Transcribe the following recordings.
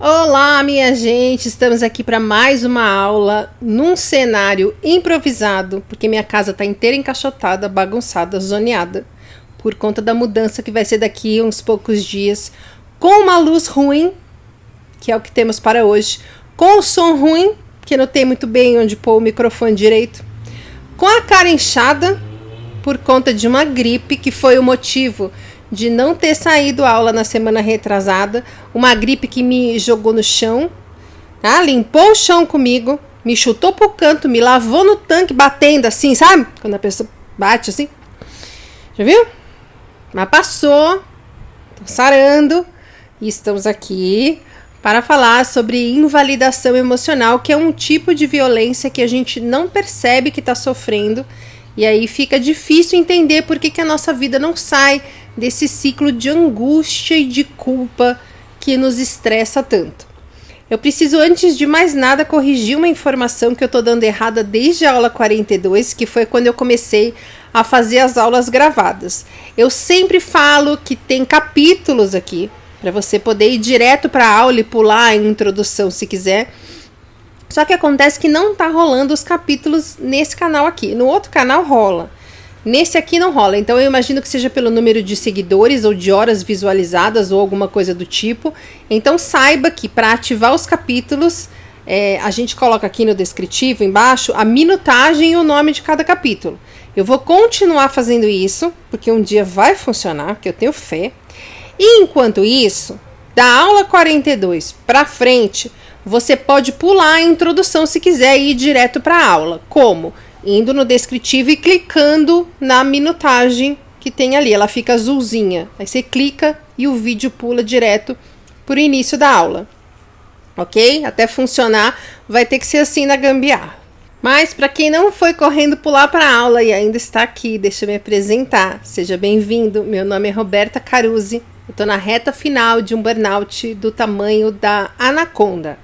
Olá, minha gente! Estamos aqui para mais uma aula num cenário improvisado, porque minha casa está inteira encaixotada, bagunçada, zoneada, por conta da mudança que vai ser daqui a uns poucos dias, com uma luz ruim, que é o que temos para hoje, com o som ruim, que não tem muito bem onde pôr o microfone direito, com a cara inchada, por conta de uma gripe, que foi o motivo de não ter saído aula na semana retrasada, uma gripe que me jogou no chão, tá? Limpou o chão comigo, me chutou pro canto, me lavou no tanque, batendo assim, sabe? Quando a pessoa bate assim. Já viu? Mas passou, tô sarando, e estamos aqui para falar sobre invalidação emocional, que é um tipo de violência que a gente não percebe que está sofrendo, e aí fica difícil entender por que a nossa vida não sai desse ciclo de angústia e de culpa que nos estressa tanto. Eu preciso, antes de mais nada, corrigir uma informação que eu estou dando errada desde a aula 42, que foi quando eu comecei a fazer as aulas gravadas. Eu sempre falo que tem capítulos aqui, para você poder ir direto para a aula e pular a introdução se quiser. Só que acontece que não tá rolando os capítulos nesse canal aqui. No outro canal rola. Nesse aqui não rola. Então eu imagino que seja pelo número de seguidores ou de horas visualizadas ou alguma coisa do tipo. Então saiba que para ativar os capítulos, a gente coloca aqui no descritivo embaixo a minutagem e o nome de cada capítulo. Eu vou continuar fazendo isso, porque um dia vai funcionar, porque eu tenho fé. E enquanto isso, da aula 42 para frente, você pode pular a introdução se quiser e ir direto para a aula. Como? Indo no descritivo e clicando na minutagem que tem ali. Ela fica azulzinha. Aí você clica e o vídeo pula direto para o início da aula. Ok? Até funcionar, vai ter que ser assim na gambiarra. Mas para quem não foi correndo pular para a aula e ainda está aqui, deixa eu me apresentar. Seja bem-vindo. Meu nome é Roberta Caruzzi. Eu estou na reta final de um burnout do tamanho da anaconda.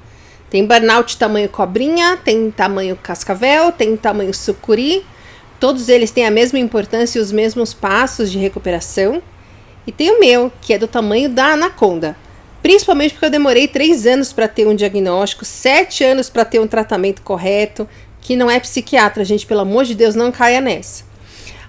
Tem burnout tamanho cobrinha, tem tamanho cascavel, tem tamanho sucuri. Todos eles têm a mesma importância e os mesmos passos de recuperação. E tem o meu, que é do tamanho da anaconda. Principalmente porque eu demorei 3 anos para ter um diagnóstico, 7 anos para ter um tratamento correto, que não é psiquiatra, gente, pelo amor de Deus, não caia nessa.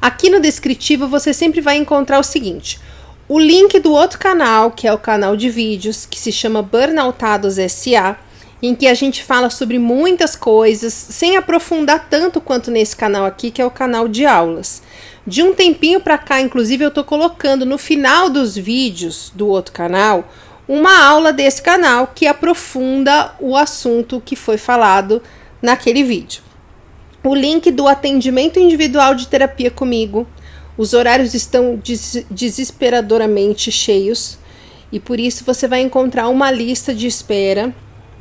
Aqui no descritivo você sempre vai encontrar o seguinte: o link do outro canal, que é o canal de vídeos, que se chama Burnoutados S.A., em que a gente fala sobre muitas coisas, sem aprofundar tanto quanto nesse canal aqui, que é o canal de aulas. De um tempinho para cá, inclusive, eu tô colocando no final dos vídeos do outro canal, uma aula desse canal que aprofunda o assunto que foi falado naquele vídeo. O link do atendimento individual de terapia comigo. Os horários estão desesperadoramente cheios e por isso você vai encontrar uma lista de espera.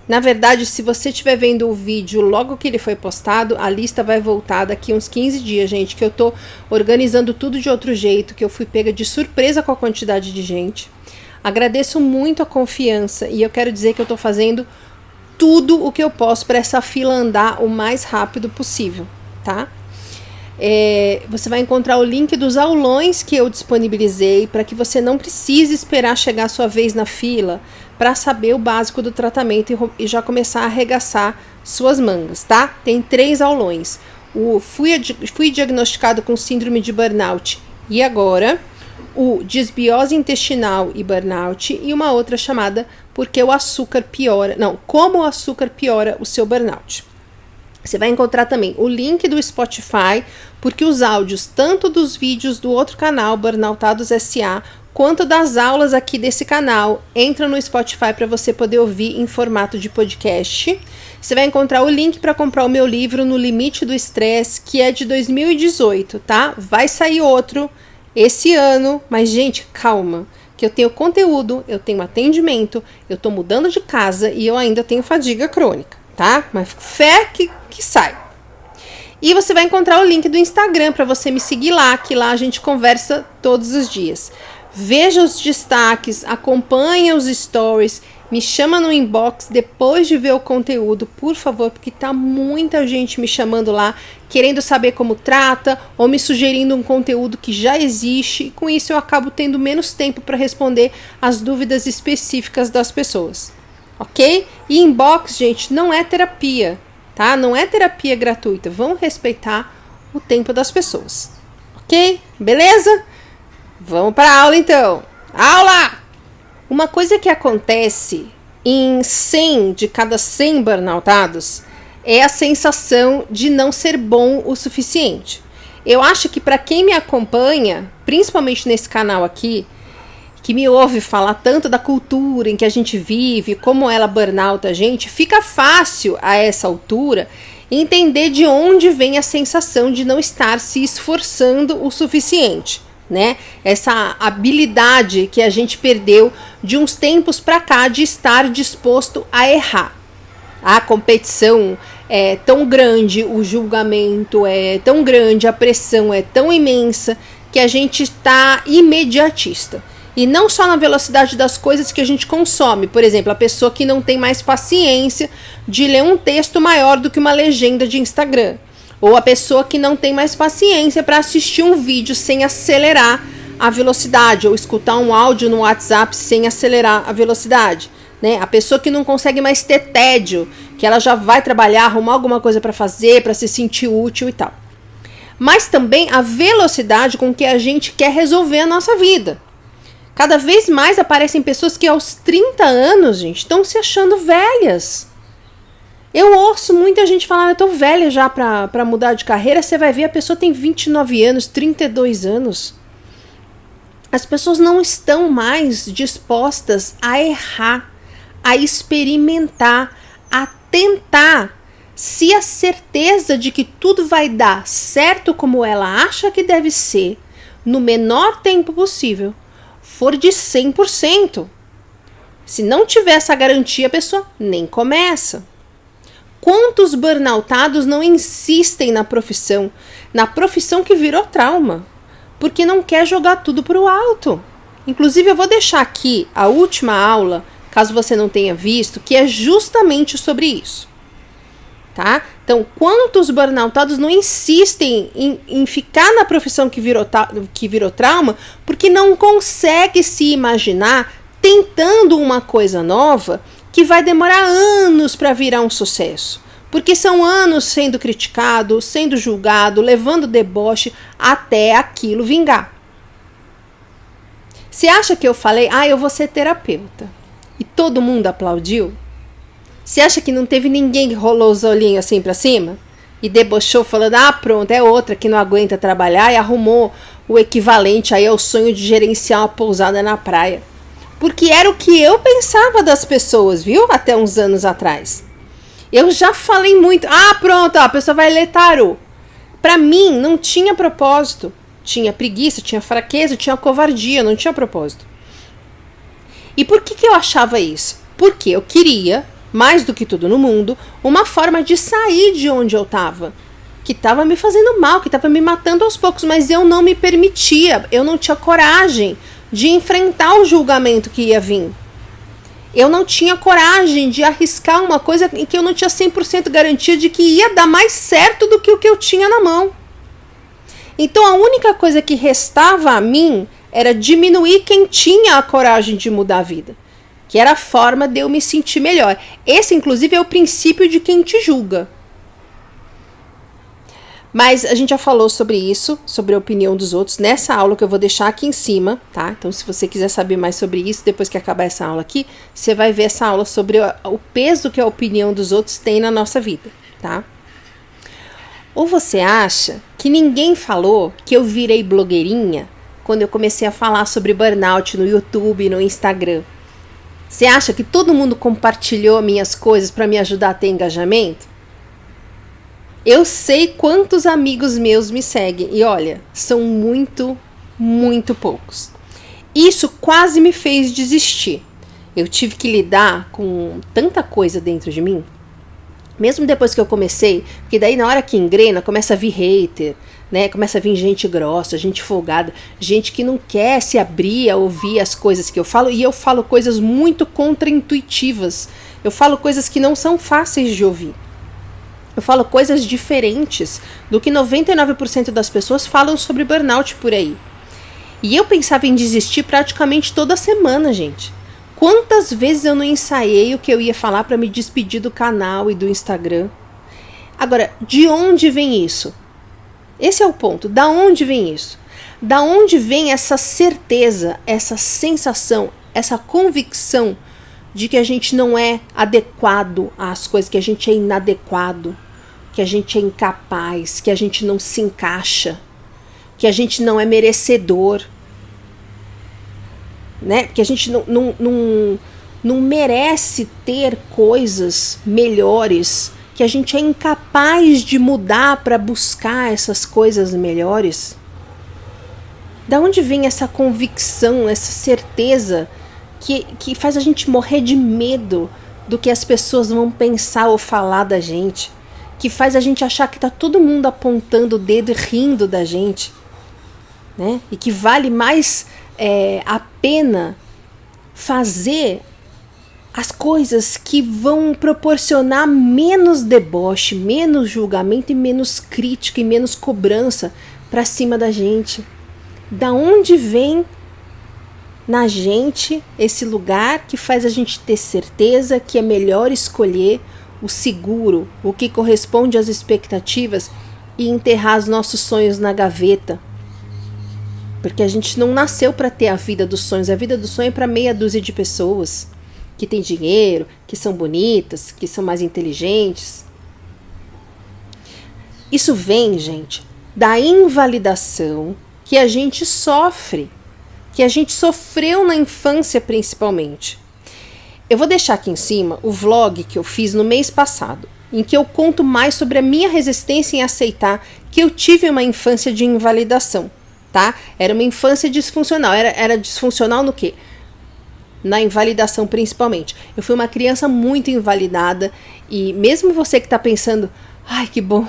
Na verdade, se você estiver vendo o vídeo logo que ele foi postado, a lista vai voltar daqui uns 15 dias, gente, que eu tô organizando tudo de outro jeito, que eu fui pega de surpresa com a quantidade de gente. Agradeço muito a confiança e eu quero dizer que eu tô fazendo tudo o que eu posso para essa fila andar o mais rápido possível, tá? Você vai encontrar o link dos aulões que eu disponibilizei para que você não precise esperar chegar a sua vez na fila para saber o básico do tratamento e já começar a arregaçar suas mangas, tá? Tem 3 aulões. Fui diagnosticado com síndrome de burnout e agora o desbiose intestinal e burnout e uma outra chamada porque o açúcar piora, como o açúcar piora o seu burnout. Você vai encontrar também o link do Spotify, porque os áudios, tanto dos vídeos do outro canal, Burnoutados S.A., quanto das aulas aqui desse canal, entram no Spotify para você poder ouvir em formato de podcast. Você vai encontrar o link para comprar o meu livro No Limite do Estresse, que é de 2018, tá? Vai sair outro esse ano, mas gente, calma, que eu tenho conteúdo, eu tenho atendimento, eu tô mudando de casa e eu ainda tenho fadiga crônica, tá? Mas fé que sai. E você vai encontrar o link do Instagram para você me seguir lá, que lá a gente conversa todos os dias. Veja os destaques, acompanha os stories, me chama no inbox depois de ver o conteúdo, por favor, porque tá muita gente me chamando lá, querendo saber como trata ou me sugerindo um conteúdo que já existe, e com isso eu acabo tendo menos tempo para responder as dúvidas específicas das pessoas. ok? E inbox, gente, não é terapia, tá? Não é terapia gratuita. Vamos respeitar o tempo das pessoas, ok? Beleza? Vamos para a aula, então. Aula! Uma coisa que acontece em 100 de cada 100 burnoutados é a sensação de não ser bom o suficiente. Eu acho que para quem me acompanha, principalmente nesse canal aqui, que me ouve falar tanto da cultura em que a gente vive, como ela burnouta a gente, fica fácil a essa altura entender de onde vem a sensação de não estar se esforçando o suficiente, né? Essa habilidade que a gente perdeu de uns tempos para cá de estar disposto a errar. A competição é tão grande, o julgamento é tão grande, a pressão é tão imensa que a gente está imediatista. E não só na velocidade das coisas que a gente consome. Por exemplo, a pessoa que não tem mais paciência de ler um texto maior do que uma legenda de Instagram. Ou a pessoa que não tem mais paciência para assistir um vídeo sem acelerar a velocidade. Ou escutar um áudio no WhatsApp sem acelerar a velocidade. Né? A pessoa que não consegue mais ter tédio, que ela já vai trabalhar, arrumar alguma coisa para fazer, para se sentir útil e tal. Mas também a velocidade com que a gente quer resolver a nossa vida. Cada vez mais aparecem pessoas que aos 30 anos, gente, estão se achando velhas. Eu ouço muita gente falar, eu tô velha já para mudar de carreira. Você vai ver, a pessoa tem 29 anos, 32 anos. As pessoas não estão mais dispostas a errar, a experimentar, a tentar. Se a certeza de que tudo vai dar certo como ela acha que deve ser, no menor tempo possível, for de 100%. Se não tiver essa garantia, a pessoa nem começa. Quantos burnoutados não insistem na profissão que virou trauma, porque não quer jogar tudo para o alto? Inclusive, eu vou deixar aqui a última aula, caso você não tenha visto, que é justamente sobre isso. Tá? Então, quantos burnoutados não insistem em ficar na profissão que virou trauma, porque não consegue se imaginar tentando uma coisa nova que vai demorar anos para virar um sucesso. Porque são anos sendo criticado, sendo julgado, levando deboche até aquilo vingar. Você acha que eu falei, eu vou ser terapeuta, e todo mundo aplaudiu? Você acha que não teve ninguém que rolou os olhinhos assim pra cima? E debochou falando, pronto, é outra que não aguenta trabalhar e arrumou o equivalente aí ao sonho de gerenciar uma pousada na praia. Porque era o que eu pensava das pessoas, viu? Até uns anos atrás. Eu já falei muito, pronto, a pessoa vai ler tarô. Pra mim, não tinha propósito. Tinha preguiça, tinha fraqueza, tinha covardia, não tinha propósito. E por que eu achava isso? Porque eu queria, mais do que tudo no mundo, uma forma de sair de onde eu estava, que estava me fazendo mal, que estava me matando aos poucos, mas eu não me permitia, eu não tinha coragem de enfrentar o julgamento que ia vir. Eu não tinha coragem de arriscar uma coisa em que eu não tinha 100% garantia de que ia dar mais certo do que o que eu tinha na mão. Então a única coisa que restava a mim era diminuir quem tinha a coragem de mudar a vida, que era a forma de eu me sentir melhor. Esse, inclusive, é o princípio de quem te julga. Mas a gente já falou sobre isso, sobre a opinião dos outros, nessa aula que eu vou deixar aqui em cima, tá? Então, se você quiser saber mais sobre isso, depois que acabar essa aula aqui, você vai ver essa aula sobre o peso que a opinião dos outros tem na nossa vida, tá? Ou você acha que ninguém falou que eu virei blogueirinha quando eu comecei a falar sobre burnout no YouTube e no Instagram? Você acha que todo mundo compartilhou minhas coisas para me ajudar a ter engajamento? Eu sei quantos amigos meus me seguem e olha, são muito, muito poucos. Isso quase me fez desistir. Eu tive que lidar com tanta coisa dentro de mim. Mesmo depois que eu comecei, porque daí na hora que engrena, começa a vir hater, né? Começa a vir gente grossa, gente folgada, gente que não quer se abrir a ouvir as coisas que eu falo, e eu falo coisas muito contraintuitivas. Eu falo coisas que não são fáceis de ouvir. Eu falo coisas diferentes do que 99% das pessoas falam sobre burnout por aí. E eu pensava em desistir praticamente toda semana, gente. Quantas vezes eu não ensaiei o que eu ia falar para me despedir do canal e do Instagram? Agora, de onde vem isso? Esse é o ponto. Da onde vem isso? Da onde vem essa certeza, essa sensação, essa convicção de que a gente não é adequado às coisas, que a gente é inadequado, que a gente é incapaz, que a gente não se encaixa, que a gente não é merecedor, né? Que a gente não merece ter coisas melhores, que a gente é incapaz de mudar para buscar essas coisas melhores. Da onde vem essa convicção, essa certeza que faz a gente morrer de medo do que as pessoas vão pensar ou falar da gente, que faz a gente achar que tá todo mundo apontando o dedo e rindo da gente, né? E que vale mais a pena fazer as coisas que vão proporcionar menos deboche, menos julgamento e menos crítica e menos cobrança para cima da gente. Da onde vem na gente esse lugar que faz a gente ter certeza que é melhor escolher o seguro, o que corresponde às expectativas e enterrar os nossos sonhos na gaveta? Porque a gente não nasceu para ter a vida dos sonhos. A vida do sonho é para meia dúzia de pessoas que têm dinheiro, que são bonitas, que são mais inteligentes. Isso vem, gente, da invalidação que a gente sofre, que a gente sofreu na infância principalmente. Eu vou deixar aqui em cima o vlog que eu fiz no mês passado, em que eu conto mais sobre a minha resistência em aceitar que eu tive uma infância de invalidação, tá? Era uma infância disfuncional. Era disfuncional no quê? Na invalidação principalmente. Eu fui uma criança muito invalidada e mesmo você que está pensando, ai que bom,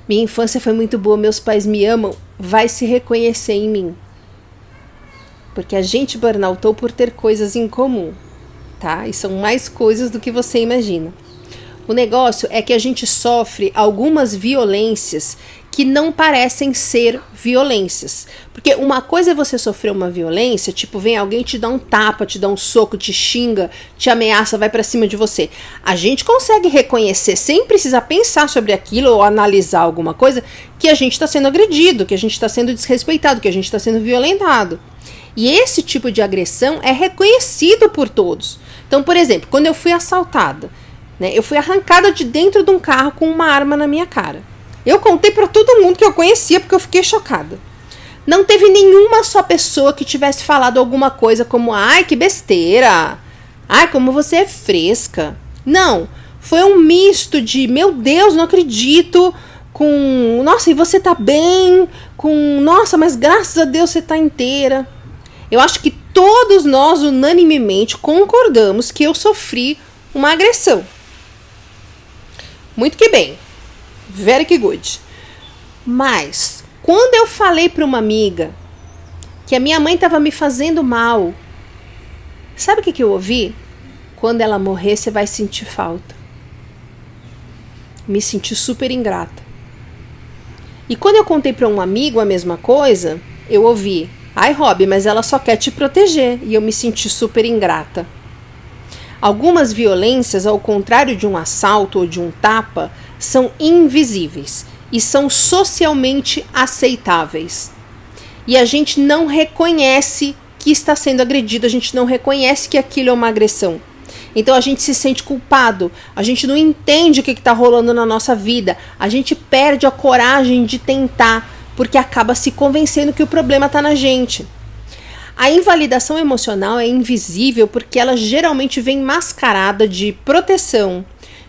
minha infância foi muito boa, meus pais me amam, vai se reconhecer em mim. Porque a gente burnoutou por ter coisas em comum, tá? E são mais coisas do que você imagina. O negócio é que a gente sofre algumas violências que não parecem ser violências. Porque uma coisa é você sofrer uma violência, tipo, vem alguém te dá um tapa, te dá um soco, te xinga, te ameaça, vai pra cima de você. A gente consegue reconhecer, sem precisar pensar sobre aquilo ou analisar alguma coisa, que a gente tá sendo agredido, que a gente tá sendo desrespeitado, que a gente tá sendo violentado. E esse tipo de agressão é reconhecido por todos. Então, por exemplo, quando eu fui assaltada, né, eu fui arrancada de dentro de um carro com uma arma na minha cara. Eu contei para todo mundo que eu conhecia porque eu fiquei chocada. Não teve nenhuma só pessoa que tivesse falado alguma coisa como ai, que besteira, ai, como você é fresca. Não, foi um misto de meu Deus, não acredito, com nossa, e você tá bem, com nossa, mas graças a Deus você tá inteira. Eu acho que todos nós unanimemente concordamos que eu sofri uma agressão. Muito que bem. Very que good. Mas, quando eu falei para uma amiga que a minha mãe estava me fazendo mal, sabe o que eu ouvi? Quando ela morrer, você vai sentir falta. Me senti super ingrata. E quando eu contei para um amigo a mesma coisa, eu ouvi: ai, Rob, mas ela só quer te proteger. E eu me senti super ingrata. Algumas violências, ao contrário de um assalto ou de um tapa, são invisíveis e são socialmente aceitáveis. E a gente não reconhece que está sendo agredido, a gente não reconhece que aquilo é uma agressão. Então a gente se sente culpado, a gente não entende o que está rolando na nossa vida, a gente perde a coragem de tentar, porque acaba se convencendo que o problema está na gente. A invalidação emocional é invisível porque ela geralmente vem mascarada de proteção,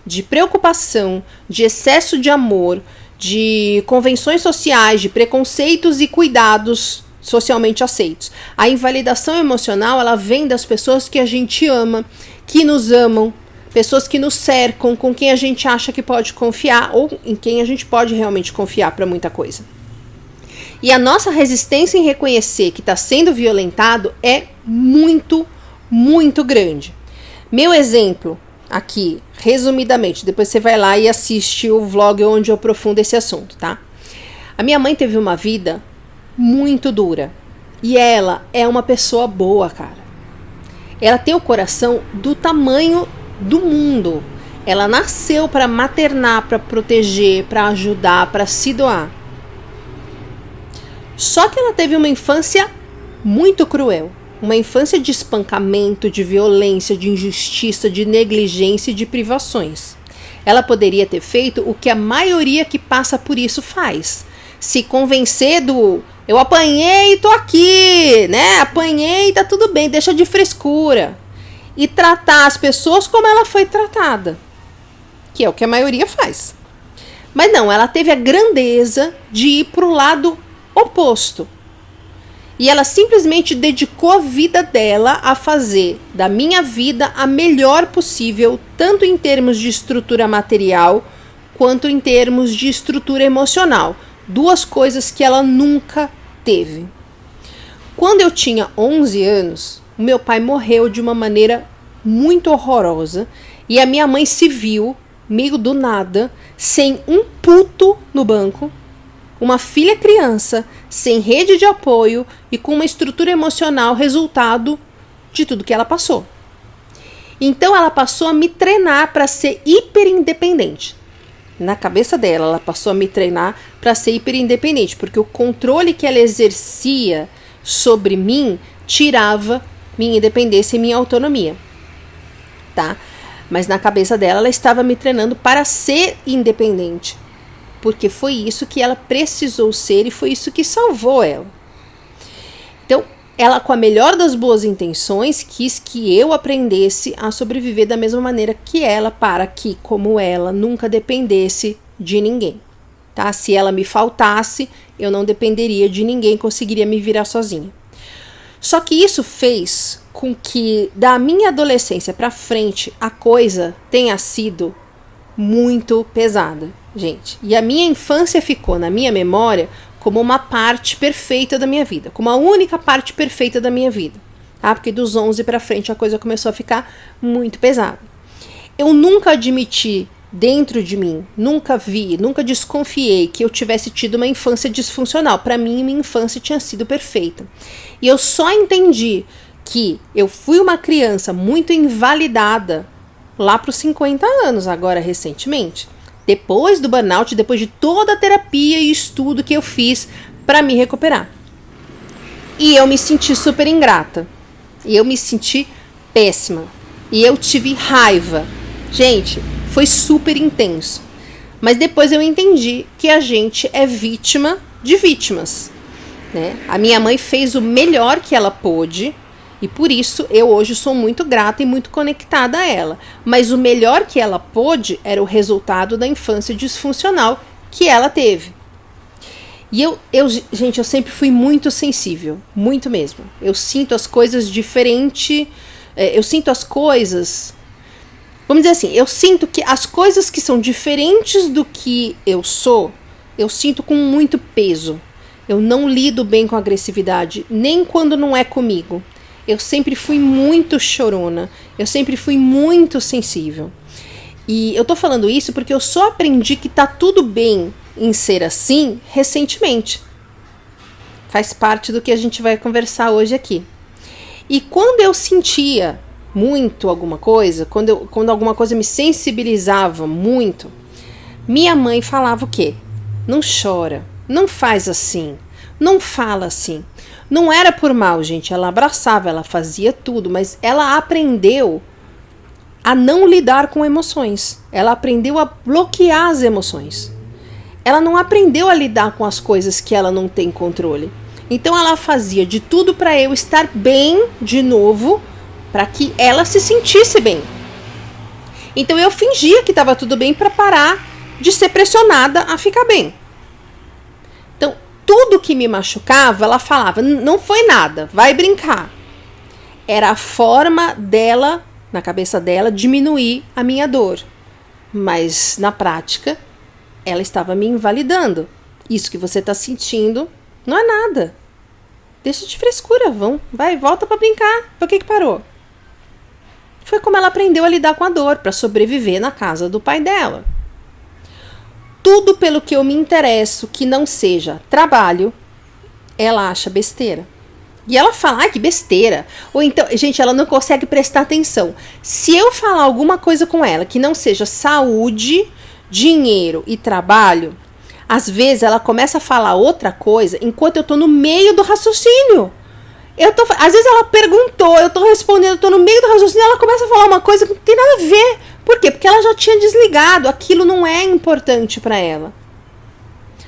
de preocupação, de excesso de amor, de convenções sociais, de preconceitos e cuidados socialmente aceitos. A invalidação emocional, ela vem das pessoas que a gente ama, que nos amam, pessoas que nos cercam, com quem a gente acha que pode confiar ou em quem a gente pode realmente confiar para muita coisa. E a nossa resistência em reconhecer que está sendo violentado é muito, muito grande. Meu exemplo aqui, resumidamente, depois você vai lá e assiste o vlog onde eu aprofundo esse assunto, tá? A minha mãe teve uma vida muito dura. E ela é uma pessoa boa, cara. Ela tem o coração do tamanho do mundo. Ela nasceu para maternar, para proteger, para ajudar, para se doar. Só que ela teve uma infância muito cruel. Uma infância de espancamento, de violência, de injustiça, de negligência e de privações. Ela poderia ter feito o que a maioria que passa por isso faz. Se convencer do eu apanhei e tô aqui, né? Apanhei e tá tudo bem, deixa de frescura. E tratar as pessoas como ela foi tratada. Que é o que a maioria faz. Mas não, ela teve a grandeza de ir pro lado oposto. E ela simplesmente dedicou a vida dela a fazer da minha vida a melhor possível, tanto em termos de estrutura material, quanto em termos de estrutura emocional. Duas coisas que ela nunca teve. Quando eu tinha 11 anos, o meu pai morreu de uma maneira muito horrorosa e a minha mãe se viu, meio do nada, sem um puto no banco, uma filha criança, sem rede de apoio e com uma estrutura emocional resultado de tudo que ela passou. Então ela passou a me treinar para ser hiper independente. Na cabeça dela, ela passou a me treinar para ser hiper independente, porque o controle que ela exercia sobre mim tirava minha independência e minha autonomia. Tá? Mas na cabeça dela, ela estava me treinando para ser independente. Porque foi isso que ela precisou ser e foi isso que salvou ela. Então, ela, com a melhor das boas intenções, quis que eu aprendesse a sobreviver da mesma maneira que ela, para que, como ela, nunca dependesse de ninguém. Tá? Se ela me faltasse, eu não dependeria de ninguém, conseguiria me virar sozinha. Só que isso fez com que, da minha adolescência para frente, a coisa tenha sido muito pesada, gente. E a minha infância ficou na minha memória como uma parte perfeita da minha vida, como a única parte perfeita da minha vida, tá? Porque dos 11 para frente a coisa começou a ficar muito pesada. Eu nunca admiti dentro de mim, nunca desconfiei que eu tivesse tido uma infância disfuncional. Para mim, minha infância tinha sido perfeita. E eu só entendi que eu fui uma criança muito invalidada lá para os 50 anos, agora recentemente. Depois do burnout, depois de toda a terapia e estudo que eu fiz para me recuperar. E eu me senti super ingrata. E eu me senti péssima. E eu tive raiva. Gente, foi super intenso. Mas depois eu entendi que a gente é vítima de vítimas, né? A minha mãe fez o melhor que ela pôde. E por isso eu hoje sou muito grata e muito conectada a ela. Mas o melhor que ela pôde era o resultado da infância disfuncional que ela teve. E gente, eu sempre fui muito sensível, muito mesmo. Eu sinto as coisas diferente, eu sinto as coisas, vamos dizer assim, eu sinto que as coisas que são diferentes do que eu sou, eu sinto com muito peso. Eu não lido bem com agressividade, nem quando não é comigo. Eu sempre fui muito chorona, eu sempre fui muito sensível. E eu tô falando isso porque eu só aprendi que tá tudo bem em ser assim recentemente. Faz parte do que a gente vai conversar hoje aqui. E quando eu sentia muito alguma coisa, quando alguma coisa me sensibilizava muito, minha mãe falava o quê? Não chora, não faz assim, não fala assim. Não era por mal, gente, ela abraçava, ela fazia tudo, mas ela aprendeu a não lidar com emoções. Ela aprendeu a bloquear as emoções. Ela não aprendeu a lidar com as coisas que ela não tem controle. Então ela fazia de tudo para eu estar bem de novo, para que ela se sentisse bem. Então eu fingia que estava tudo bem para parar de ser pressionada a ficar bem. Então, tudo que me machucava, ela falava, não foi nada, vai brincar. Era a forma dela, na cabeça dela, diminuir a minha dor. Mas, na prática, ela estava me invalidando. Isso que você está sentindo não é nada. Deixa de frescura, volta para brincar. Por que parou? Foi como ela aprendeu a lidar com a dor, para sobreviver na casa do pai dela. Tudo pelo que eu me interesso que não seja trabalho, ela acha besteira. E ela fala, ai, que besteira. Ou então, gente, ela não consegue prestar atenção. Se eu falar alguma coisa com ela que não seja saúde, dinheiro e trabalho, às vezes ela começa a falar outra coisa enquanto eu tô no meio do raciocínio. Às vezes ela perguntou, eu tô respondendo, eu tô no meio do raciocínio, ela começa a falar uma coisa que não tem nada a ver. Por quê? Porque ela já tinha desligado, aquilo não é importante para ela.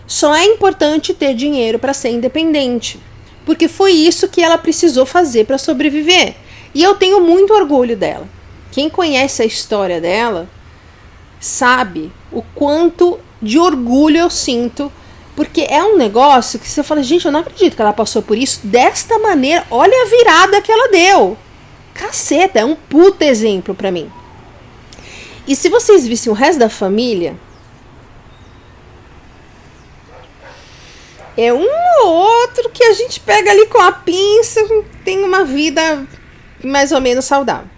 Só é importante ter dinheiro para ser independente. Porque foi isso que ela precisou fazer para sobreviver. E eu tenho muito orgulho dela. Quem conhece a história dela sabe o quanto de orgulho eu sinto. Porque é um negócio que você fala, gente, eu não acredito que ela passou por isso desta maneira. Olha a virada que ela deu. Caceta, é um puta exemplo para mim. E se vocês vissem o resto da família, é um ou outro que a gente pega ali com a pinça, tem uma vida mais ou menos saudável.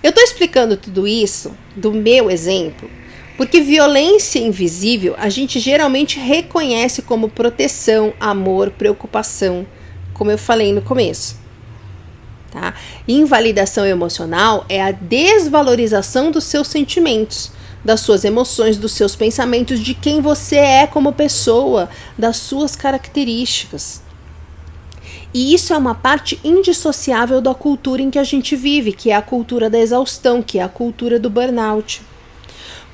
Eu tô explicando tudo isso do meu exemplo, porque violência invisível a gente geralmente reconhece como proteção, amor, preocupação, como eu falei no começo. Tá? Invalidação emocional é a desvalorização dos seus sentimentos, das suas emoções, dos seus pensamentos, de quem você é como pessoa, das suas características. E isso é uma parte indissociável da cultura em que a gente vive, que é a cultura da exaustão, que é a cultura do burnout.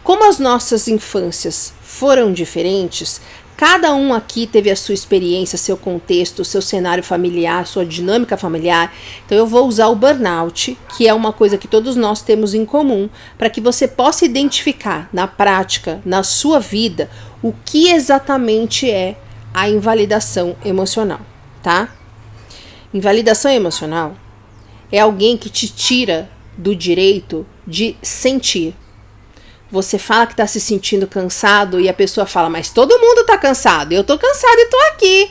Como as nossas infâncias foram diferentes, cada um aqui teve a sua experiência, seu contexto, seu cenário familiar, sua dinâmica familiar. Então eu vou usar o burnout, que é uma coisa que todos nós temos em comum, para que você possa identificar na prática, na sua vida, o que exatamente é a invalidação emocional, tá? Invalidação emocional é alguém que te tira do direito de sentir. Você fala que está se sentindo cansado e a pessoa fala, mas todo mundo está cansado, eu estou cansado e estou aqui.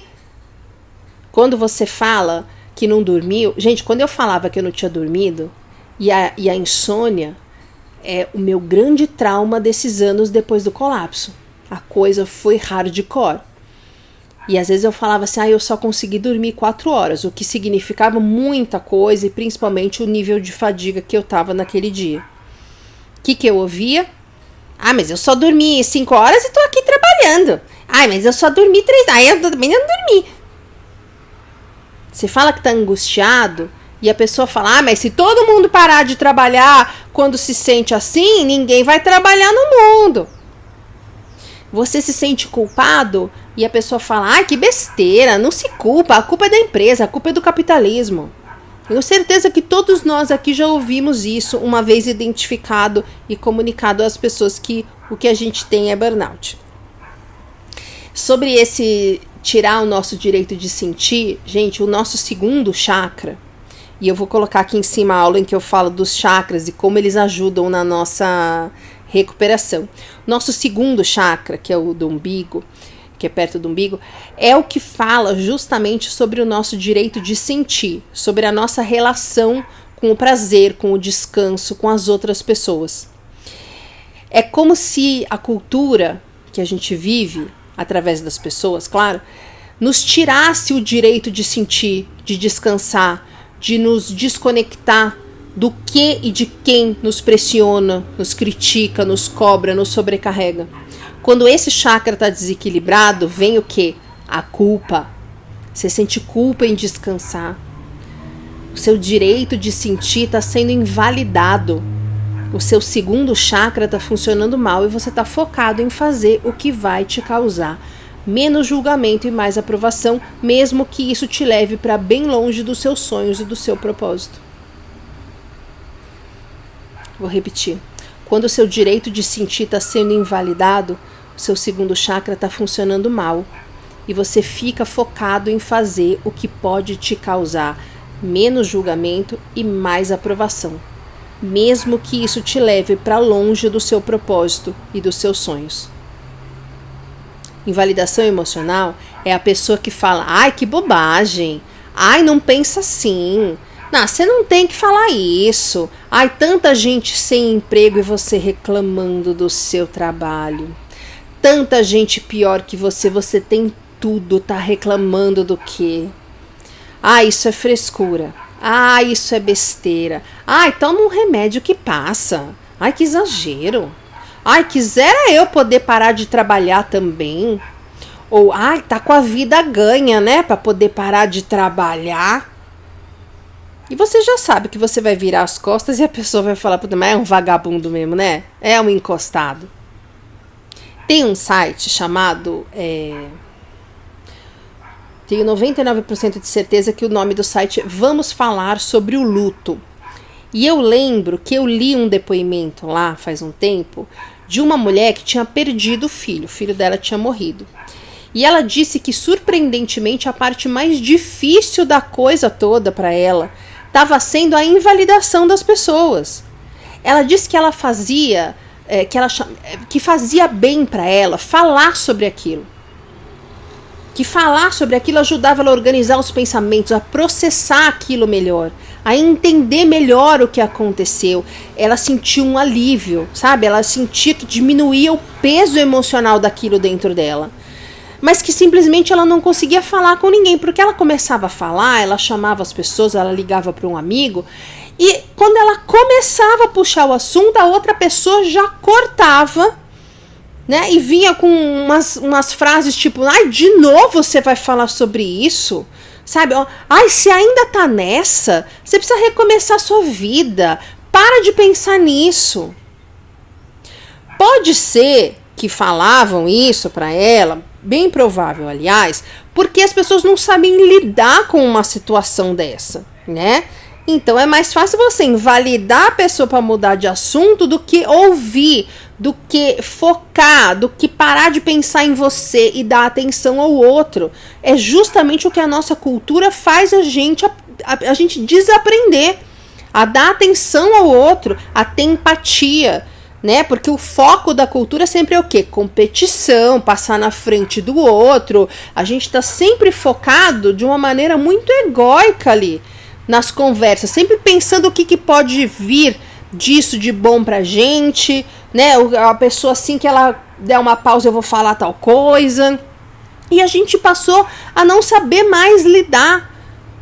Quando você fala que não dormiu... Gente, quando eu falava que eu não tinha dormido, e a insônia é o meu grande trauma desses anos depois do colapso. A coisa foi hardcore. E às vezes eu falava assim, eu só consegui dormir 4 horas, o que significava muita coisa e principalmente o nível de fadiga que eu estava naquele dia. O que eu ouvia? Mas eu só dormi 5 horas e tô aqui trabalhando. Mas eu só dormi 3. Eu também não dormi. Você fala que tá angustiado e a pessoa fala, mas se todo mundo parar de trabalhar quando se sente assim, ninguém vai trabalhar no mundo. Você se sente culpado e a pessoa fala, que besteira, não se culpa, a culpa é da empresa, a culpa é do capitalismo. Tenho certeza que todos nós aqui já ouvimos isso uma vez identificado e comunicado às pessoas que o que a gente tem é burnout. Sobre esse tirar o nosso direito de sentir, gente, o nosso segundo chakra, e eu vou colocar aqui em cima a aula em que eu falo dos chakras e como eles ajudam na nossa recuperação. Nosso segundo chakra, que é o do umbigo, que é perto do umbigo, é o que fala justamente sobre o nosso direito de sentir, sobre a nossa relação com o prazer, com o descanso, com as outras pessoas. É como se a cultura que a gente vive, através das pessoas, claro, nos tirasse o direito de sentir, de descansar, de nos desconectar do que e de quem nos pressiona, nos critica, nos cobra, nos sobrecarrega. Quando esse chakra está desequilibrado, vem o quê? A culpa. Você sente culpa em descansar. O seu direito de sentir está sendo invalidado. O seu segundo chakra está funcionando mal e você está focado em fazer o que vai te causar menos julgamento e mais aprovação, mesmo que isso te leve para bem longe dos seus sonhos e do seu propósito. Vou repetir. Quando o seu direito de sentir está sendo invalidado, o seu segundo chakra está funcionando mal e você fica focado em fazer o que pode te causar menos julgamento e mais aprovação, mesmo que isso te leve para longe do seu propósito e dos seus sonhos. Invalidação emocional é a pessoa que fala, que bobagem, não pensa assim, você não tem que falar isso, tanta gente sem emprego e você reclamando do seu trabalho. Tanta gente pior que você tem tudo, tá reclamando do quê? Ah, isso é frescura. Ah, isso é besteira. Ai, toma um remédio que passa. Ai, que exagero. Ai, quisera eu poder parar de trabalhar também. Ou, ai, tá com a vida ganha, né? Pra poder parar de trabalhar. E você já sabe que você vai virar as costas e a pessoa vai falar, mas é um vagabundo mesmo, né? É um encostado. Tem um site chamado... Tenho 99% de certeza que o nome do site é Vamos Falar sobre o Luto. E eu lembro que eu li um depoimento lá, faz um tempo, de uma mulher que tinha perdido o filho dela tinha morrido. E ela disse que, surpreendentemente, a parte mais difícil da coisa toda para ela estava sendo a invalidação das pessoas. Ela disse que ela fazia, que fazia bem para ela falar sobre aquilo. Que falar sobre aquilo ajudava ela a organizar os pensamentos, a processar aquilo melhor, a entender melhor o que aconteceu. Ela sentiu um alívio, sabe? Ela sentia que diminuía o peso emocional daquilo dentro dela. Mas que simplesmente ela não conseguia falar com ninguém, porque ela começava a falar, ela chamava as pessoas, ela ligava para um amigo, e quando ela começava a puxar o assunto, a outra pessoa já cortava, né? E vinha com umas frases tipo, ai, de novo você vai falar sobre isso? Sabe? Ai, você ainda tá nessa? Você precisa recomeçar a sua vida. Para de pensar nisso. Pode ser que falavam isso para ela, bem provável, aliás, porque as pessoas não sabem lidar com uma situação dessa, né? Então é mais fácil você invalidar a pessoa para mudar de assunto do que ouvir, do que focar, do que parar de pensar em você e dar atenção ao outro. É justamente o que a nossa cultura faz a gente desaprender, a dar atenção ao outro, a ter empatia, né? Porque o foco da cultura sempre é o quê? Competição, passar na frente do outro. A gente está sempre focado de uma maneira muito egóica ali nas conversas, sempre pensando o que pode vir disso de bom pra gente, né? A pessoa assim que ela der uma pausa, eu vou falar tal coisa. E a gente passou a não saber mais lidar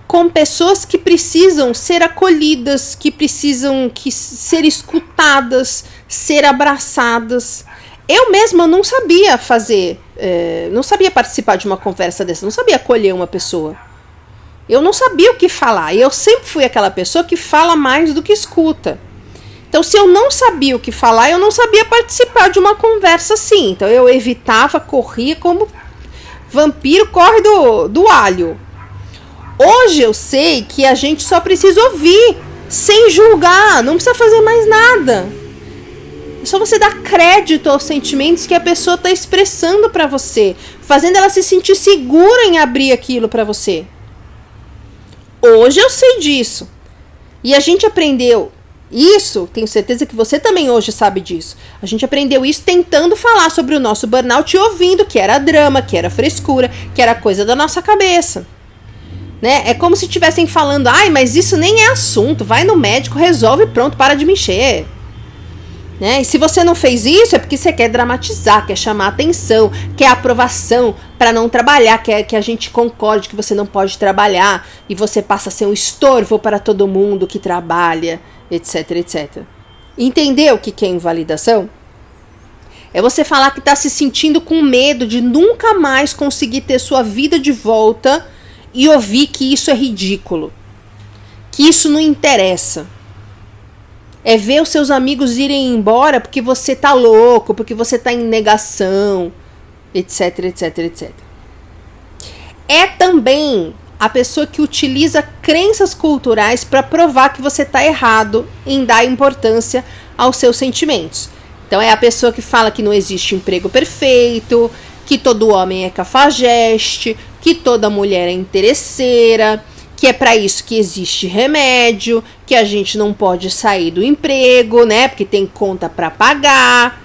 com pessoas que precisam ser acolhidas, que precisam ser escutadas, ser abraçadas. Eu mesma não sabia fazer, não sabia participar de uma conversa dessa, não sabia acolher uma pessoa. Eu não sabia o que falar, e eu sempre fui aquela pessoa que fala mais do que escuta. Então, se eu não sabia o que falar, eu não sabia participar de uma conversa assim. Então, eu evitava, corria como vampiro corre do alho. Hoje eu sei que a gente só precisa ouvir, sem julgar, não precisa fazer mais nada. É só você dar crédito aos sentimentos que a pessoa está expressando para você, fazendo ela se sentir segura em abrir aquilo para você. Hoje eu sei disso. E a gente aprendeu isso, tenho certeza que você também hoje sabe disso. A gente aprendeu isso tentando falar sobre o nosso burnout e ouvindo que era drama, que era frescura, que era coisa da nossa cabeça. Né? É como se estivessem falando, ai, mas isso nem é assunto, vai no médico, resolve, pronto, para de me encher. Né? E se você não fez isso é porque você quer dramatizar, quer chamar atenção, quer aprovação para não trabalhar, quer que a gente concorde que você não pode trabalhar e você passa a ser um estorvo para todo mundo que trabalha, etc, etc. Entendeu o que é invalidação? É você falar que está se sentindo com medo de nunca mais conseguir ter sua vida de volta e ouvir que isso é ridículo, que isso não interessa. É ver os seus amigos irem embora porque você tá louco, porque você tá em negação, etc, etc, etc. É também a pessoa que utiliza crenças culturais para provar que você tá errado em dar importância aos seus sentimentos. Então é a pessoa que fala que não existe emprego perfeito, que todo homem é cafajeste, que toda mulher é interesseira, que é para isso que existe remédio, que a gente não pode sair do emprego, né? Porque tem conta para pagar.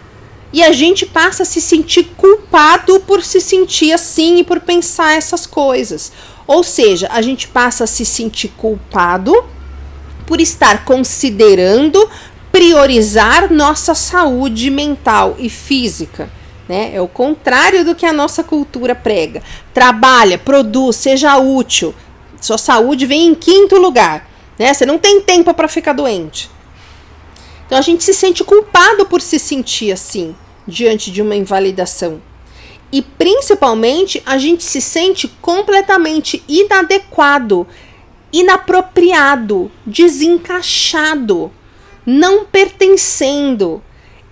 E a gente passa a se sentir culpado por se sentir assim e por pensar essas coisas. Ou seja, a gente passa a se sentir culpado por estar considerando priorizar nossa saúde mental e física. Né? É o contrário do que a nossa cultura prega. Trabalha, produz, seja útil. Sua saúde vem em quinto lugar, né? Você não tem tempo para ficar doente. Então a gente se sente culpado por se sentir assim, diante de uma invalidação. E principalmente a gente se sente completamente inadequado, inapropriado, desencaixado, não pertencendo,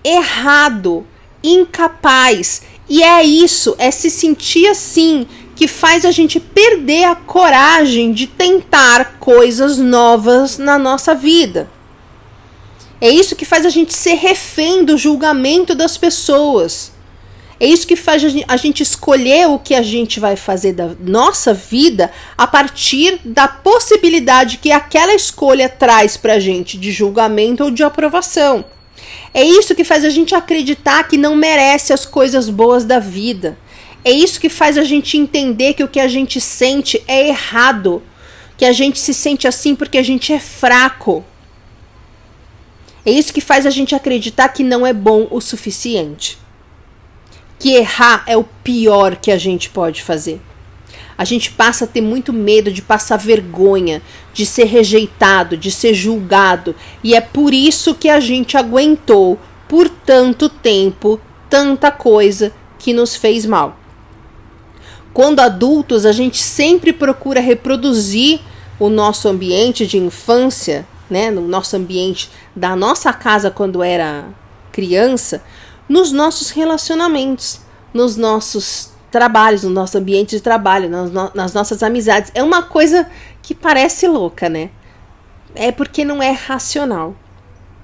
errado, incapaz. E é isso, é se sentir assim que faz a gente perder a coragem de tentar coisas novas na nossa vida. É isso que faz a gente ser refém do julgamento das pessoas. É isso que faz a gente escolher o que a gente vai fazer da nossa vida a partir da possibilidade que aquela escolha traz pra gente de julgamento ou de aprovação. É isso que faz a gente acreditar que não merece as coisas boas da vida. É isso que faz a gente entender que o que a gente sente é errado. Que a gente se sente assim porque a gente é fraco. É isso que faz a gente acreditar que não é bom o suficiente. Que errar é o pior que a gente pode fazer. A gente passa a ter muito medo de passar vergonha, de ser rejeitado, de ser julgado. E é por isso que a gente aguentou por tanto tempo tanta coisa que nos fez mal. Quando adultos, a gente sempre procura reproduzir o nosso ambiente de infância, né, no nosso ambiente da nossa casa quando era criança, nos nossos relacionamentos, nos nossos trabalhos, no nosso ambiente de trabalho, nas nossas amizades. É uma coisa que parece louca, né? É porque não é racional,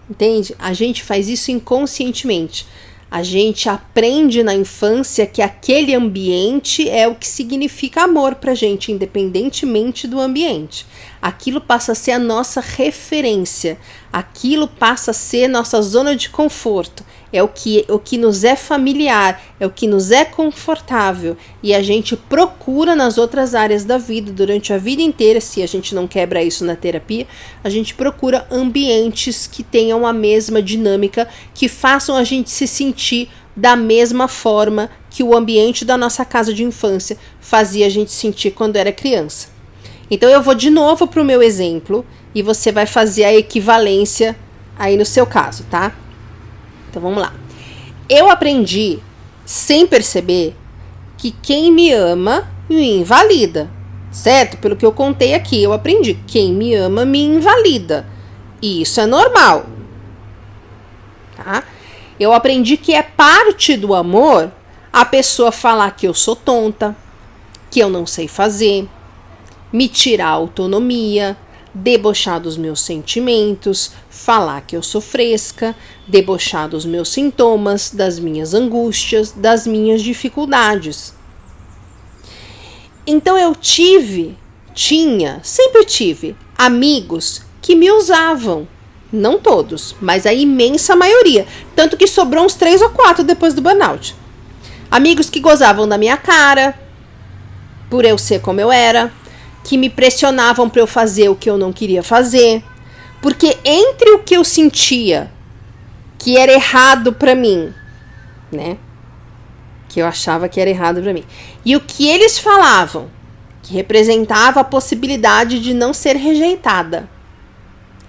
entende? A gente faz isso inconscientemente. A gente aprende na infância que aquele ambiente é o que significa amor pra gente, independentemente do ambiente. Aquilo passa a ser a nossa referência. Aquilo passa a ser nossa zona de conforto. É o que nos é familiar, é o que nos é confortável. E a gente procura nas outras áreas da vida, durante a vida inteira, se a gente não quebra isso na terapia, a gente procura ambientes que tenham a mesma dinâmica, que façam a gente se sentir da mesma forma que o ambiente da nossa casa de infância fazia a gente sentir quando era criança. Então eu vou de novo para o meu exemplo e você vai fazer a equivalência aí no seu caso, tá? Então vamos lá. Eu aprendi, sem perceber, que quem me ama me invalida, certo? Pelo que eu contei aqui, eu aprendi. Quem me ama me invalida. E isso é normal, tá? Eu aprendi que é parte do amor a pessoa falar que eu sou tonta, que eu não sei fazer, me tirar a autonomia, debochar dos meus sentimentos, falar que eu sou fresca, debochar dos meus sintomas, das minhas angústias, das minhas dificuldades. Então eu sempre tive amigos que me usavam. Não todos, mas a imensa maioria. Tanto que sobrou uns 3 ou 4 depois do burnout. Amigos que gozavam da minha cara, por eu ser como eu era, que me pressionavam para eu fazer o que eu não queria fazer. Porque entre o que eu sentia que era errado para mim, né? Que eu achava que era errado para mim, e o que eles falavam, que representava a possibilidade de não ser rejeitada,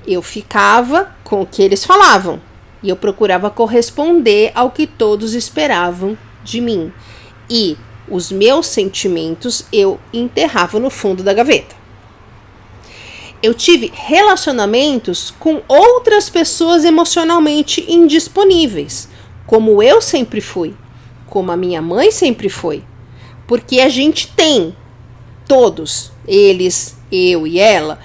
eu ficava com o que eles falavam. E eu procurava corresponder ao que todos esperavam de mim. E os meus sentimentos eu enterrava no fundo da gaveta. Eu tive relacionamentos com outras pessoas emocionalmente indisponíveis, como eu sempre fui, como a minha mãe sempre foi. Porque a gente tem, todos, eles, eu e ela,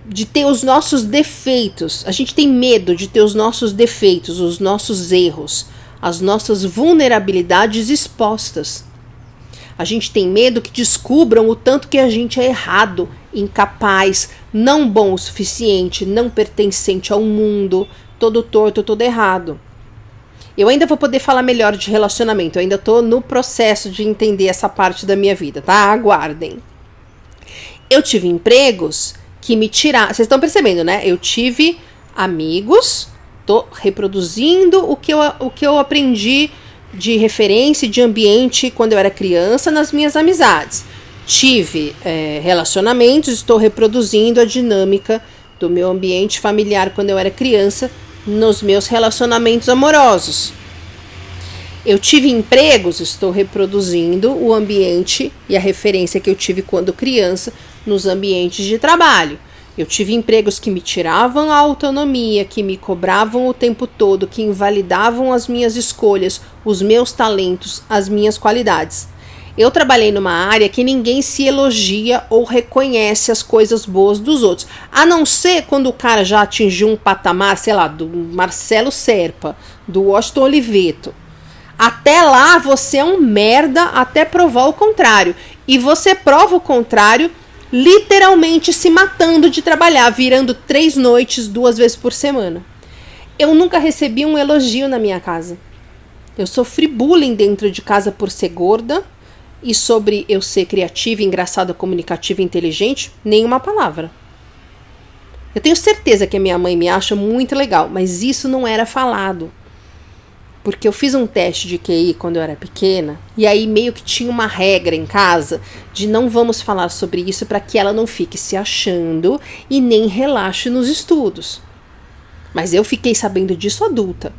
de ter os nossos defeitos. A gente tem medo de ter os nossos defeitos, os nossos erros, as nossas vulnerabilidades expostas. A gente tem medo que descubram o tanto que a gente é errado, incapaz, não bom o suficiente, não pertencente ao mundo, todo torto, todo errado. Eu ainda vou poder falar melhor de relacionamento, eu ainda estou no processo de entender essa parte da minha vida, tá? Aguardem. Eu tive empregos que me tiraram, vocês estão percebendo, né? Eu tive amigos, tô reproduzindo o que eu aprendi de referência e de ambiente quando eu era criança nas minhas amizades. tive relacionamentos, estou reproduzindo a dinâmica do meu ambiente familiar quando eu era criança nos meus relacionamentos amorosos. Eu tive empregos, estou reproduzindo o ambiente e a referência que eu tive quando criança nos ambientes de trabalho. Eu tive empregos que me tiravam a autonomia, que me cobravam o tempo todo, que invalidavam as minhas escolhas, os meus talentos, as minhas qualidades. Eu trabalhei numa área que ninguém se elogia ou reconhece as coisas boas dos outros. A não ser quando o cara já atingiu um patamar, sei lá, do Marcelo Serpa, do Washington Oliveto. Até lá você é um merda até provar o contrário. E você prova o contrário literalmente se matando de trabalhar, virando 3 noites 2 vezes por semana. Eu nunca recebi um elogio na minha casa. Eu sofri bullying dentro de casa por ser gorda. E sobre eu ser criativa, engraçada, comunicativa e inteligente, nenhuma palavra. Eu tenho certeza que a minha mãe me acha muito legal, mas isso não era falado. Porque eu fiz um teste de QI quando eu era pequena, e aí meio que tinha uma regra em casa de não vamos falar sobre isso para que ela não fique se achando e nem relaxe nos estudos. Mas eu fiquei sabendo disso adulta.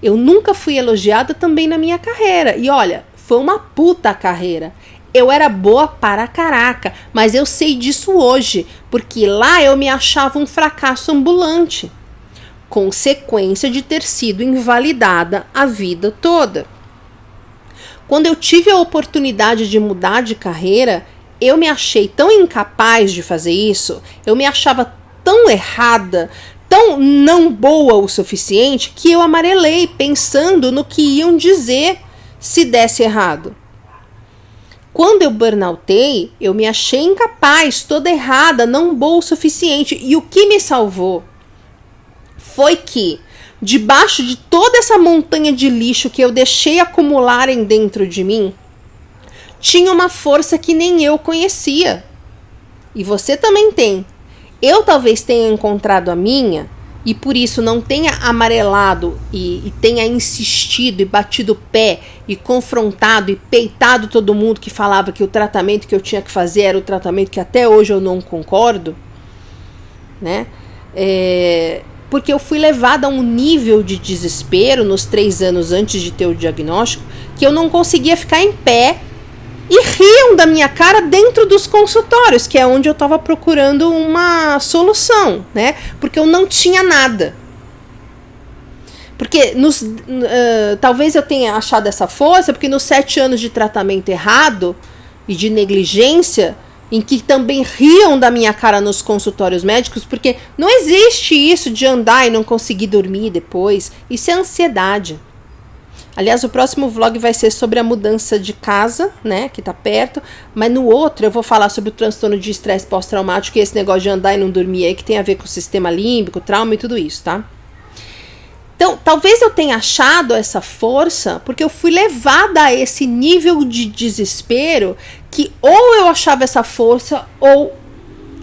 Eu nunca fui elogiada também na minha carreira. E olha, foi uma puta carreira. Eu era boa para caraca, mas eu sei disso hoje, porque lá eu me achava um fracasso ambulante. Consequência de ter sido invalidada a vida toda. Quando eu tive a oportunidade de mudar de carreira, eu me achei tão incapaz de fazer isso, eu me achava tão errada, tão não boa o suficiente, que eu amarelei pensando no que iam dizer se desse errado. Quando eu burnoutei, eu me achei incapaz, toda errada, não boa o suficiente. E o que me salvou foi que, debaixo de toda essa montanha de lixo que eu deixei acumularem dentro de mim, tinha uma força que nem eu conhecia. E você também tem. Eu talvez tenha encontrado a minha, e por isso não tenha amarelado e tenha insistido e batido o pé e confrontado e peitado todo mundo que falava que o tratamento que eu tinha que fazer era o tratamento que até hoje eu não concordo, né? Porque eu fui levada a um nível de desespero nos 3 anos antes de ter o diagnóstico que eu não conseguia ficar em pé e riam da minha cara dentro dos consultórios, que é onde eu estava procurando uma solução, né? Porque eu não tinha nada. Porque talvez eu tenha achado essa força, porque nos 7 anos de tratamento errado e de negligência, em que também riam da minha cara nos consultórios médicos, porque não existe isso de andar e não conseguir dormir depois. Isso é ansiedade. Aliás, o próximo vlog vai ser sobre a mudança de casa, né, que tá perto, mas no outro eu vou falar sobre o transtorno de estresse pós-traumático e esse negócio de andar e não dormir aí, que tem a ver com o sistema límbico, trauma e tudo isso, tá? Então, talvez eu tenha achado essa força porque eu fui levada a esse nível de desespero que ou eu achava essa força ou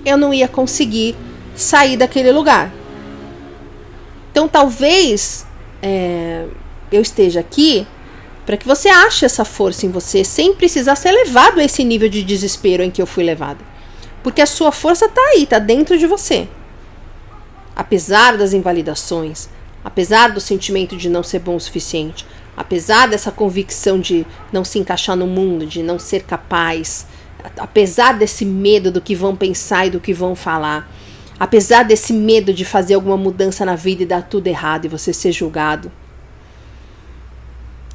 eu não ia conseguir sair daquele lugar. Então, talvez eu esteja aqui para que você ache essa força em você sem precisar ser levado a esse nível de desespero em que eu fui levada. Porque a sua força está aí, está dentro de você. Apesar das invalidações, apesar do sentimento de não ser bom o suficiente, apesar dessa convicção de não se encaixar no mundo, de não ser capaz, apesar desse medo do que vão pensar e do que vão falar, apesar desse medo de fazer alguma mudança na vida e dar tudo errado e você ser julgado,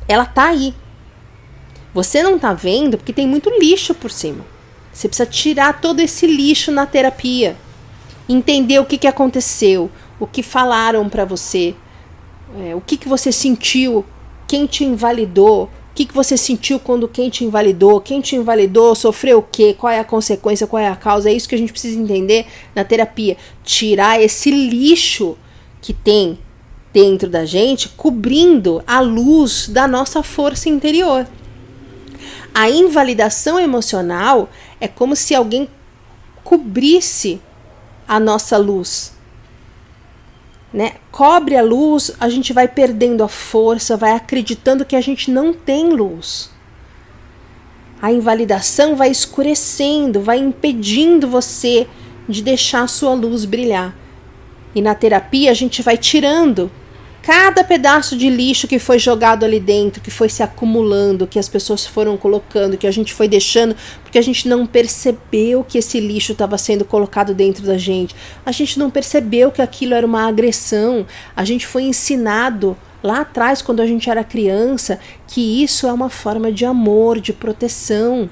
ela tá aí. Você não tá vendo porque tem muito lixo por cima. Você precisa tirar todo esse lixo na terapia. Entender o que aconteceu, o que falaram pra você, o que você sentiu, quem te invalidou, o que você sentiu quando quem te invalidou, sofreu o quê, qual é a consequência, qual é a causa. É isso que a gente precisa entender na terapia. Tirar esse lixo que tem dentro da gente, cobrindo a luz da nossa força interior. A invalidação emocional é como se alguém cobrisse a nossa luz, né? Cobre a luz, a gente vai perdendo a força, vai acreditando que a gente não tem luz. A invalidação vai escurecendo, vai impedindo você de deixar a sua luz brilhar. E na terapia a gente vai tirando cada pedaço de lixo que foi jogado ali dentro, que foi se acumulando, que as pessoas foram colocando, que a gente foi deixando, porque a gente não percebeu que esse lixo estava sendo colocado dentro da gente. A gente não percebeu que aquilo era uma agressão. A gente foi ensinado lá atrás, quando a gente era criança, que isso é uma forma de amor, de proteção.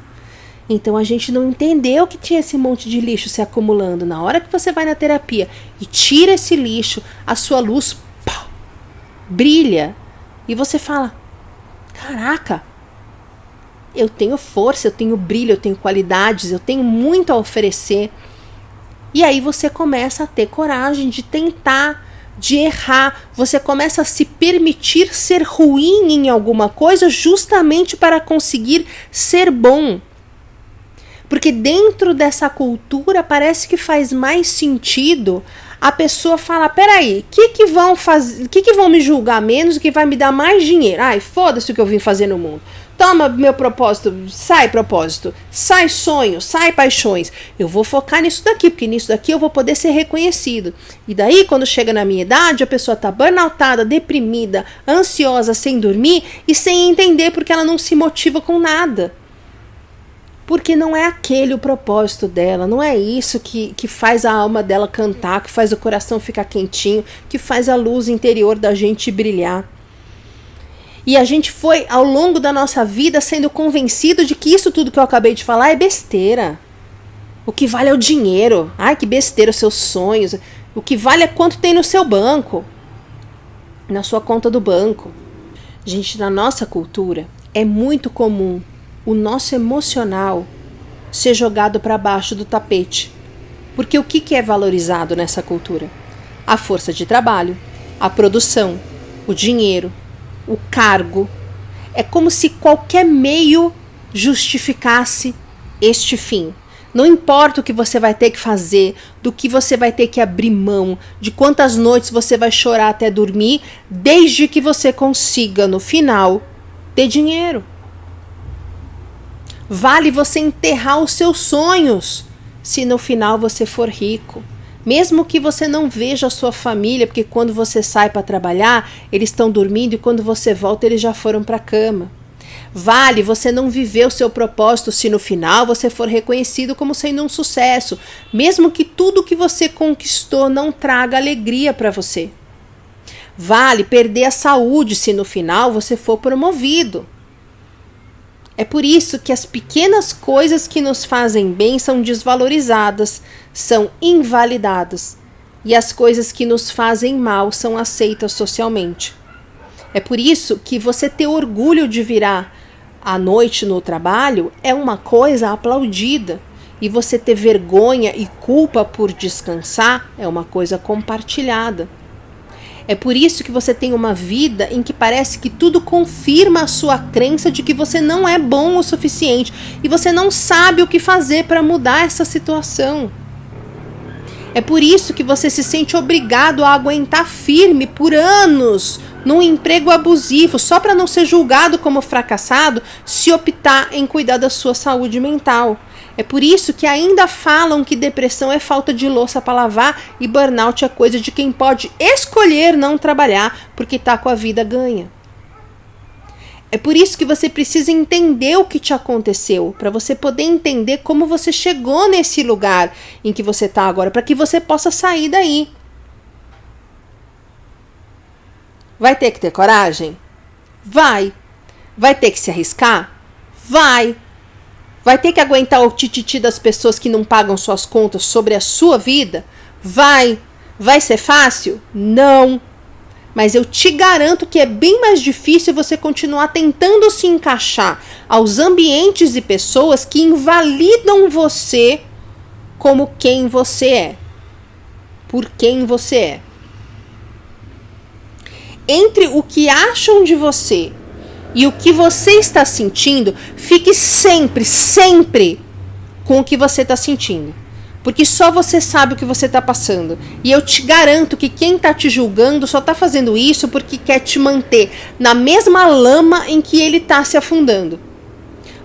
Então a gente não entendeu que tinha esse monte de lixo se acumulando. Na hora que você vai na terapia e tira esse lixo, a sua luz brilha e você fala: caraca, eu tenho força, eu tenho brilho, eu tenho qualidades, eu tenho muito a oferecer. E aí você começa a ter coragem de tentar, de errar, você começa a se permitir ser ruim em alguma coisa justamente para conseguir ser bom. Porque dentro dessa cultura parece que faz mais sentido a pessoa falar: peraí, que vão fazer, que vão me julgar menos, o que vai me dar mais dinheiro? Ai, foda-se o que eu vim fazer no mundo. Toma meu propósito, sai sonho, sai paixões. Eu vou focar nisso daqui, porque nisso daqui eu vou poder ser reconhecido. E daí, quando chega na minha idade, a pessoa tá burnoutada, deprimida, ansiosa, sem dormir e sem entender porque ela não se motiva com nada. Porque não é aquele o propósito dela, não é isso que faz a alma dela cantar, que faz o coração ficar quentinho, que faz a luz interior da gente brilhar. E a gente foi, ao longo da nossa vida, sendo convencido de que isso tudo que eu acabei de falar é besteira. O que vale é o dinheiro. Ai, que besteira os seus sonhos. O que vale é quanto tem no seu banco, na sua conta do banco. Gente, na nossa cultura, é muito comum o nosso emocional ser jogado para baixo do tapete. Porque o que é valorizado nessa cultura? A força de trabalho, a produção, o dinheiro, o cargo. É como se qualquer meio justificasse este fim. Não importa o que você vai ter que fazer, do que você vai ter que abrir mão, de quantas noites você vai chorar até dormir, desde que você consiga, no final, ter dinheiro. Vale você enterrar os seus sonhos, se no final você for rico. Mesmo que você não veja a sua família, porque quando você sai para trabalhar, eles estão dormindo e quando você volta, eles já foram para a cama. Vale você não viver o seu propósito, se no final você for reconhecido como sendo um sucesso, mesmo que tudo que você conquistou não traga alegria para você. Vale perder a saúde, se no final você for promovido. É por isso que as pequenas coisas que nos fazem bem são desvalorizadas, são invalidadas, e as coisas que nos fazem mal são aceitas socialmente. É por isso que você ter orgulho de virar à noite no trabalho é uma coisa aplaudida, e você ter vergonha e culpa por descansar é uma coisa compartilhada. É por isso que você tem uma vida em que parece que tudo confirma a sua crença de que você não é bom o suficiente e você não sabe o que fazer para mudar essa situação. É por isso que você se sente obrigado a aguentar firme por anos num emprego abusivo só para não ser julgado como fracassado se optar em cuidar da sua saúde mental. É por isso que ainda falam que depressão é falta de louça para lavar e burnout é coisa de quem pode escolher não trabalhar porque está com a vida ganha. É por isso que você precisa entender o que te aconteceu, para você poder entender como você chegou nesse lugar em que você está agora, para que você possa sair daí. Vai ter que ter coragem? Vai. Vai ter que se arriscar? Vai. Vai ter que aguentar o tititi das pessoas que não pagam suas contas sobre a sua vida? Vai. Vai ser fácil? Não. Mas eu te garanto que é bem mais difícil você continuar tentando se encaixar aos ambientes e pessoas que invalidam você como quem você é. Por quem você é. Entre o que acham de você e o que você está sentindo, fique sempre, sempre com o que você está sentindo. Porque só você sabe o que você está passando. E eu te garanto que quem está te julgando só está fazendo isso porque quer te manter na mesma lama em que ele está se afundando.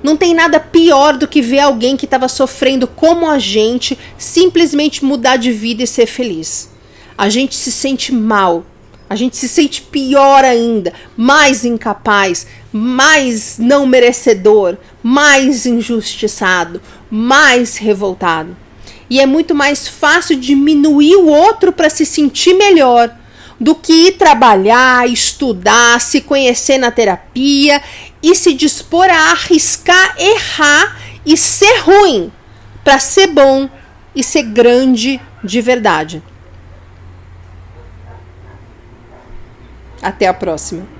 Não tem nada pior do que ver alguém que estava sofrendo como a gente simplesmente mudar de vida e ser feliz. A gente se sente mal, a gente se sente pior ainda, mais incapaz, mais não merecedor, mais injustiçado, mais revoltado. E é muito mais fácil diminuir o outro para se sentir melhor do que ir trabalhar, estudar, se conhecer na terapia e se dispor a arriscar, errar e ser ruim para ser bom e ser grande de verdade. Até a próxima.